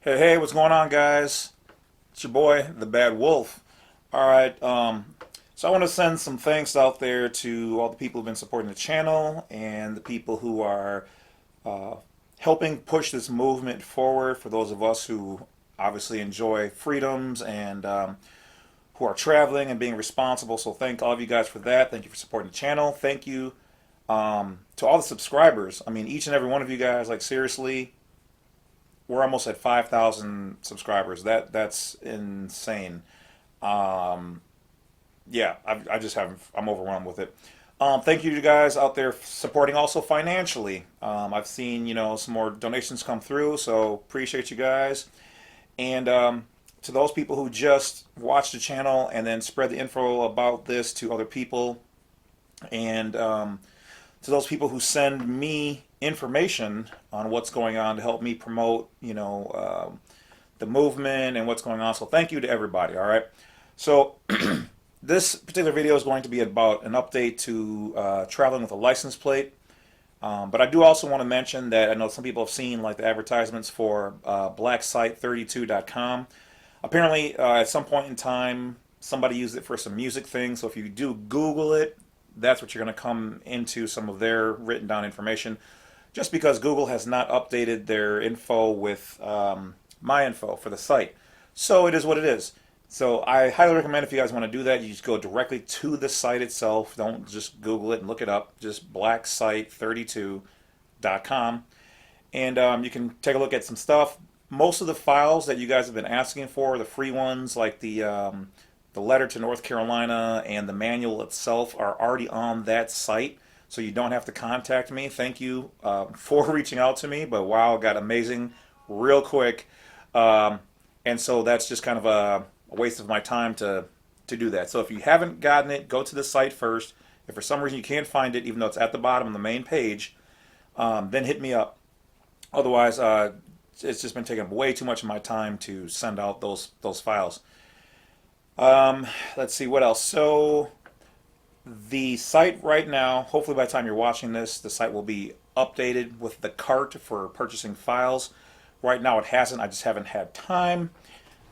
Hey, hey, what's going on, guys? It's your boy, the Badwolf. All right, so I want to send some thanks out there to all the people who've been supporting the channel and the people who are uh, helping push this movement forward. For those of us who obviously enjoy freedoms and who are traveling and being responsible. So thank all of you guys for that. Thank you for supporting the channel. Thank you to all the subscribers. I mean, each and every one of you guys. Like seriously, we're almost at 5,000 subscribers. That's insane. Um, yeah, I just haven't. I'm overwhelmed with it. Thank you to you guys out there supporting also financially. I've seen some more donations come through, so appreciate you guys. And to those people who just watch the channel and then spread the info about this to other people, and to those people who send me information on what's going on to help me promote, the movement and what's going on. So thank you to everybody. All right. So this particular video is going to be about an update to traveling with a license plate. But I do also want to mention that I know some people have seen like the advertisements for blacksite32.com. Apparently, at some point in time, somebody used it for some music thing. So if you do Google it, that's what you're going to come into some of their written down information. Just because Google has not updated their info with my info for the site. So it is what it is. So I highly recommend if you guys want to do that, you just go directly to the site itself. Don't just Google it and look it up. Just blacksite32.com. And you can take a look at some stuff. Most of the files that you guys have been asking for, the free ones like the letter to North Carolina and the manual itself, are already on that site. So you don't have to contact me. Thank you for reaching out to me. But wow, got amazing real quick. And so that's just kind of a waste of my time to do that. So if you haven't gotten it, go to the site first. If for some reason you can't find it, even though it's at the bottom of the main page, then hit me up. Otherwise, it's just been taking way too much of my time to send out those files. Let's see what else. So the site right now, hopefully by the time you're watching this, the site will be updated with the cart for purchasing files. Right now it hasn't. I just haven't had time.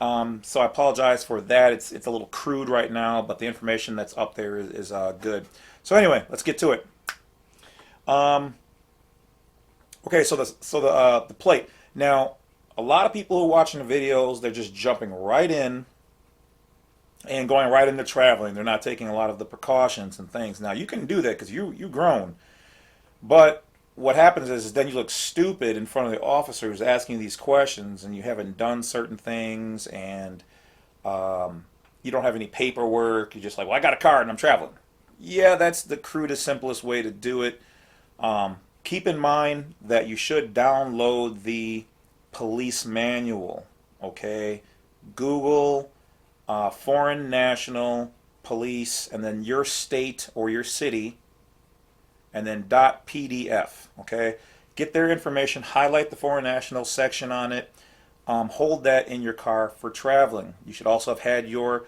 So I apologize for that. It's a little crude right now, but the information that's up there is good. So anyway, let's get to it. Okay, so the plate. Now, a lot of people who are watching the videos, they're just jumping right in and going right into traveling. They're not taking a lot of the precautions and things. Now, you can do that because you grown. But what happens is then you look stupid in front of the officers asking these questions, and you haven't done certain things, and you don't have any paperwork. You're just like, well, I got a card and I'm traveling. Yeah, that's the crudest, simplest way to do it. Keep in mind that you should download the police manual. Okay, Google foreign national police, and then your state or your city, and then .pdf. Okay, get their information, highlight the foreign national section on it, hold that in your car for traveling. You should also have had your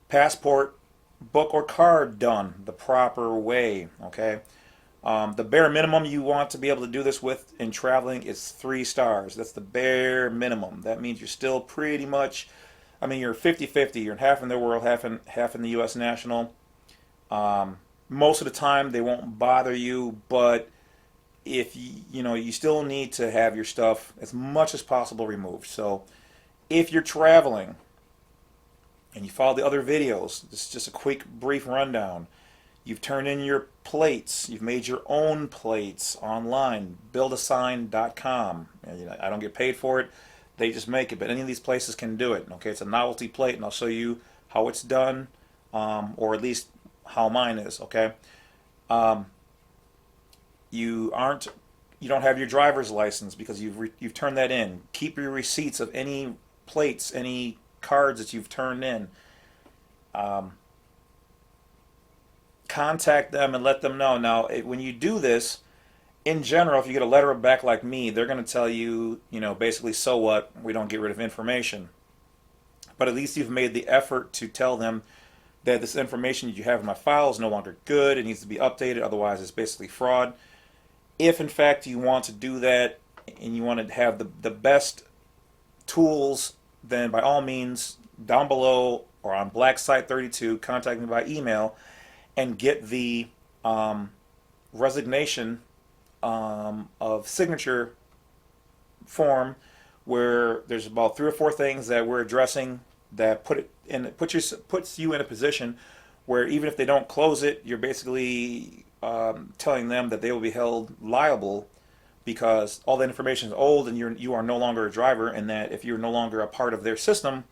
passport book or card done the proper way. Okay, the bare minimum you want to be able to do this with in traveling is 3 stars. That's the bare minimum. That means you're still pretty much, I mean, you're 50-50. You're half in the world, half in the U.S. national. Most of the time they won't bother you, but if you still need to have your stuff as much as possible removed. So if you're traveling and you follow the other videos, this is just a quick brief rundown. You've turned in your plates. You've made your own plates online. Buildasign.com. I don't get paid for it. They just make it, but any of these places can do it. Okay, it's a novelty plate, and I'll show you how it's done, or at least how mine is. Okay, you don't have your driver's license because you've turned that in. Keep your receipts of any plates, any cards that you've turned in. Contact them and let them know. Now, when you do this, in general, if you get a letter back like me, they're going to tell you, basically, so what? We don't get rid of information. But at least you've made the effort to tell them that this information that you have in my file is no longer good. It needs to be updated. Otherwise, it's basically fraud. If, in fact, you want to do that and you want to have the best tools, then by all means, down below or on Black Site 32, contact me by email and get the resignation of signature form, where there's about 3 or 4 things that we're addressing that puts you in a position where even if they don't close it, you're basically telling them that they will be held liable because all that information is old and you are no longer a driver, and that if you're no longer a part of their system,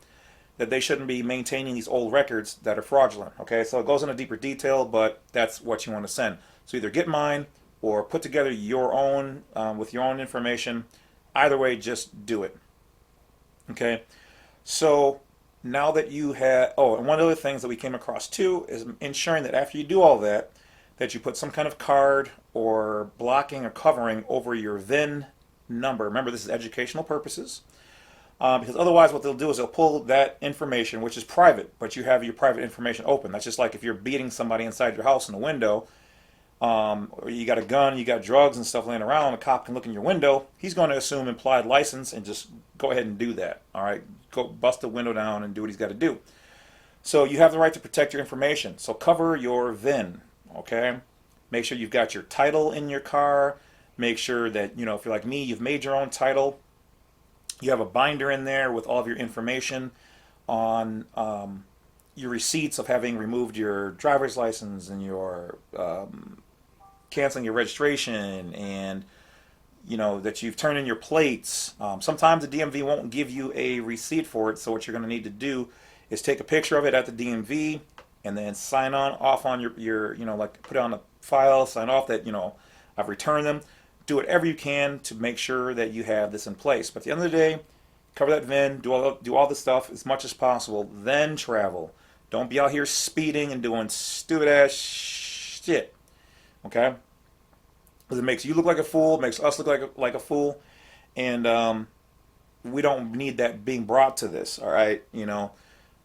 that they shouldn't be maintaining these old records that are fraudulent. Okay, so it goes into deeper detail, but that's what you want to send. So either get mine or put together your own with your own information. Either way, just do it. Okay, so now that you have, oh, and one of the other things that we came across too is ensuring that after you do all that, that you put some kind of card or blocking or covering over your VIN number. Remember, this is educational purposes. Because otherwise what they'll do is they'll pull that information, which is private, but you have your private information open. That's just like if you're beating somebody inside your house in the window, or you got a gun, you got drugs and stuff laying around, a cop can look in your window, he's going to assume implied license and just go ahead and do that. All right, go bust the window down and do what he's got to do. So you have the right to protect your information. So cover your VIN, okay? Make sure you've got your title in your car. Make sure that, you know, if you're like me, you've made your own title. You have a binder in there with all of your information on your receipts of having removed your driver's license and your canceling your registration, and you know that you've turned in your plates. Sometimes the DMV won't give you a receipt for it, so what you're going to need to do is take a picture of it at the DMV and then sign off on your you know, like put it on a file, sign off that, you know, I've returned them. Do whatever you can to make sure that you have this in place. But at the end of the day, cover that VIN, do all this stuff as much as possible, then travel. Don't be out here speeding and doing stupid ass shit. Okay? Because it makes you look like a fool, it makes us look like a fool, and we don't need that being brought to this. All right, you know,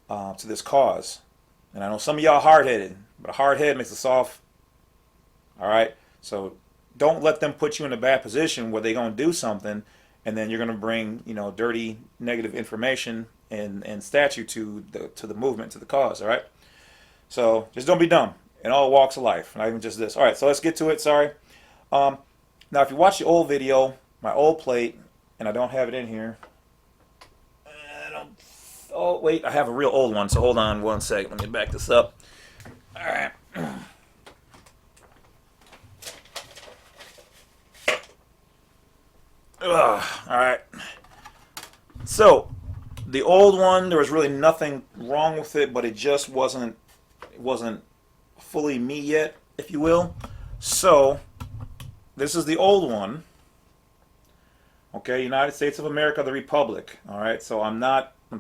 to this cause. And I know some of y'all hard-headed, but a hard head makes a soft. All right, so don't let them put you in a bad position where they're going to do something and then you're going to bring, you know, dirty, negative information and statute to the movement, to the cause. All right, so just don't be dumb in all walks of life, not even just this. All right, so let's get to it. Sorry. Now, if you watch the old video, my old plate, and I don't have it in here. Oh wait, I have a real old one. So hold on one second. Let me back this up. All right. All right. So the old one, there was really nothing wrong with it, but it just wasn't fully me yet, if you will. So this is the old one. Okay, United States of America, the Republic. All right. So I'm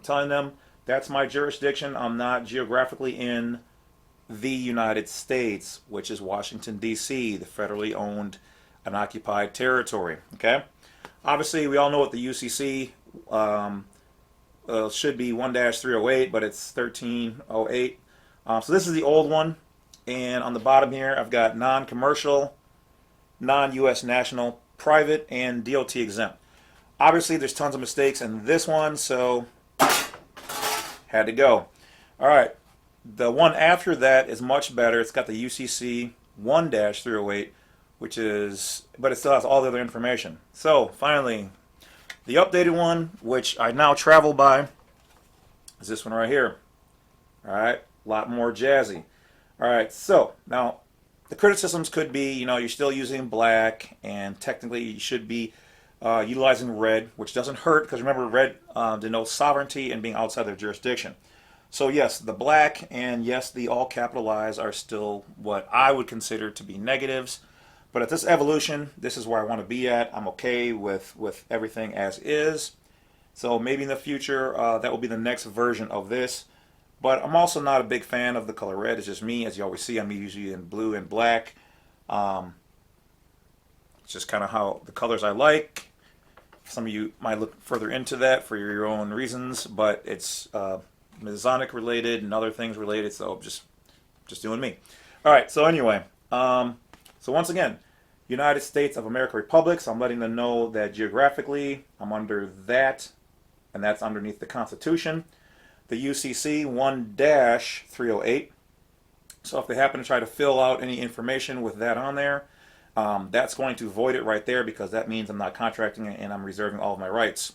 telling them that's my jurisdiction. I'm not geographically in the United States, which is Washington, D.C., the federally owned and occupied territory. Okay. Obviously, we all know what the UCC should be 1-308, but it's 1308. So this is the old one. And on the bottom here, I've got non-commercial, non-U.S. national, private, and DOT exempt. Obviously, there's tons of mistakes in this one, so had to go. All right. The one after that is much better. It's got the UCC 1-308. Which is, but it still has all the other information. So finally, the updated one, which I now travel by, is this one right here. All right, a lot more jazzy. All right, so now the criticisms could be, you know, you're still using black, and technically you should be utilizing red, which doesn't hurt because remember, red denotes sovereignty and being outside their jurisdiction. So yes, the black and yes, the all capitalized are still what I would consider to be negatives. But at this evolution, this is where I want to be at. I'm okay with everything as is. So maybe in the future, that will be the next version of this. But I'm also not a big fan of the color red. It's just me. As you always see, I'm usually in blue and black. It's just kind of how the colors I like. Some of you might look further into that for your own reasons. But it's Masonic related and other things related. So just doing me. All right. So anyway. So once again, United States of America Republic, so I'm letting them know that geographically I'm under that and that's underneath the Constitution. The UCC 1-308. So if they happen to try to fill out any information with that on there, that's going to void it right there, because that means I'm not contracting it and I'm reserving all of my rights.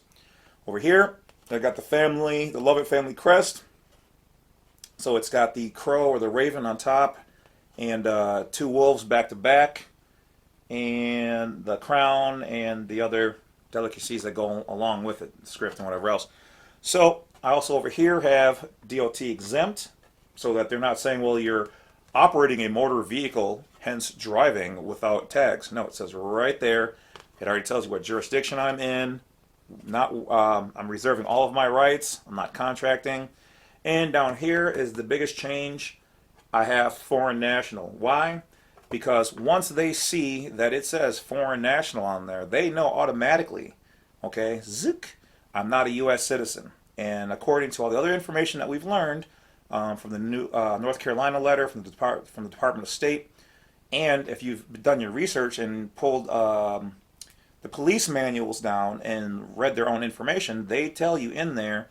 Over here, I got the Lovett family crest. So it's got the crow or the raven on top, and 2 wolves back to back, and the crown and the other delicacies that go along with it, script and whatever else. So I also over here have DOT exempt, so that they're not saying, well, you're operating a motor vehicle, hence driving without tags. No, it says right there. It already tells you what jurisdiction I'm in. I'm reserving all of my rights. I'm not contracting. And down here is the biggest change. I have foreign national. Why? Because once they see that it says foreign national on there, they know automatically, okay, zik, I'm not a U.S. citizen. And according to all the other information that we've learned from the new North Carolina letter from the Department of State, and if you've done your research and pulled the police manuals down and read their own information, they tell you in there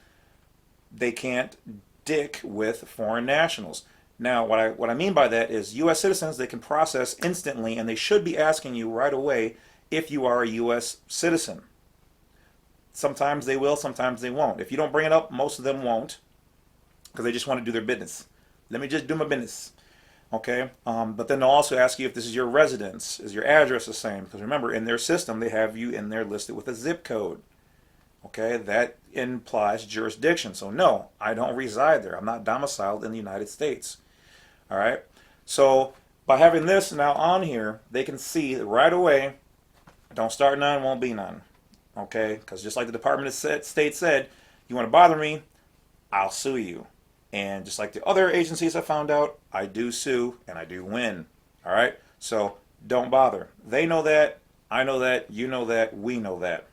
they can't dick with foreign nationals. Now, what I mean by that is U.S. citizens, they can process instantly, and they should be asking you right away if you are a U.S. citizen. Sometimes they will, sometimes they won't. If you don't bring it up, most of them won't, because they just want to do their business. Let me just do my business. Okay? But then they'll also ask you if this is your residence. Is your address the same? Because remember, in their system, they have you in there listed with a zip code. Okay? That implies jurisdiction. So no, I don't reside there. I'm not domiciled in the United States. All right? So by having this now on here, they can see right away, don't start none, won't be none. Okay? Because just like the Department of State said, you want to bother me, I'll sue you. And just like the other agencies I found out, I do sue and I do win. All right? So don't bother. They know that. I know that. You know that. We know that.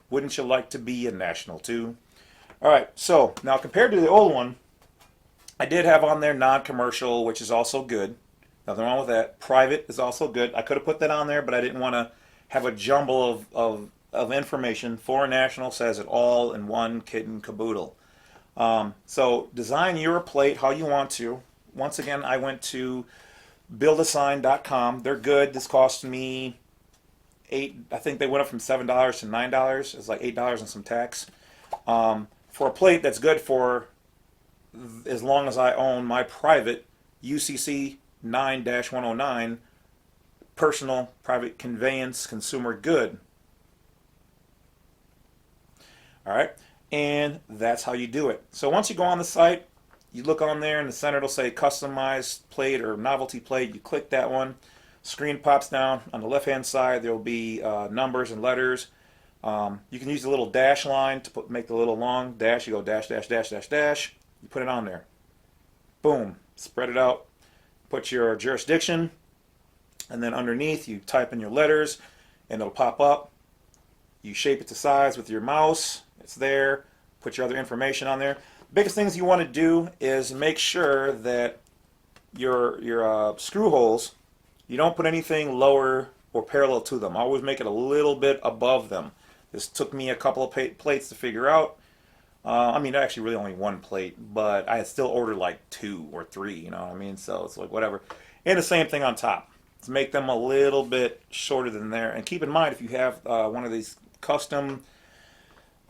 Wouldn't you like to be a national too? All right. So now compared to the old one, I did have on there non-commercial, which is also good. Nothing wrong with that. Private is also good. I could have put that on there, but I didn't want to have a jumble of information. Foreign national says it all in one kit and caboodle. So design your plate how you want to. Once again, I went to buildasign.com. They're good. This cost me I think they went up from $7 to $9. It's like $8 and some tax. For a plate that's good for as long as I own my private UCC 9-109 personal private conveyance consumer good. All right. And that's how you do it. So once you go on the site, you look on there, and the center will say customized plate or novelty plate. You click that one. Screen pops down. On the left-hand side, there will be numbers and letters. You can use the little dash line to make the little long dash. You go dash, dash, dash, dash, dash. You put it on there. Boom. Spread it out. Put your jurisdiction. And then underneath, you type in your letters, and it'll pop up. You shape it to size with your mouse. It's there. Put your other information on there. Biggest things you want to do is make sure that your screw holes, you don't put anything lower or parallel to them. Always make it a little bit above them. This took me a couple of plates to figure out. I mean, actually really only one plate, but I had still ordered like 2 or 3, you know what I mean? So it's like whatever. And the same thing on top. To make them a little bit shorter than there. And keep in mind, if you have one of these custom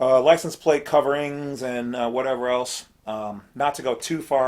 license plate coverings and whatever else, not to go too far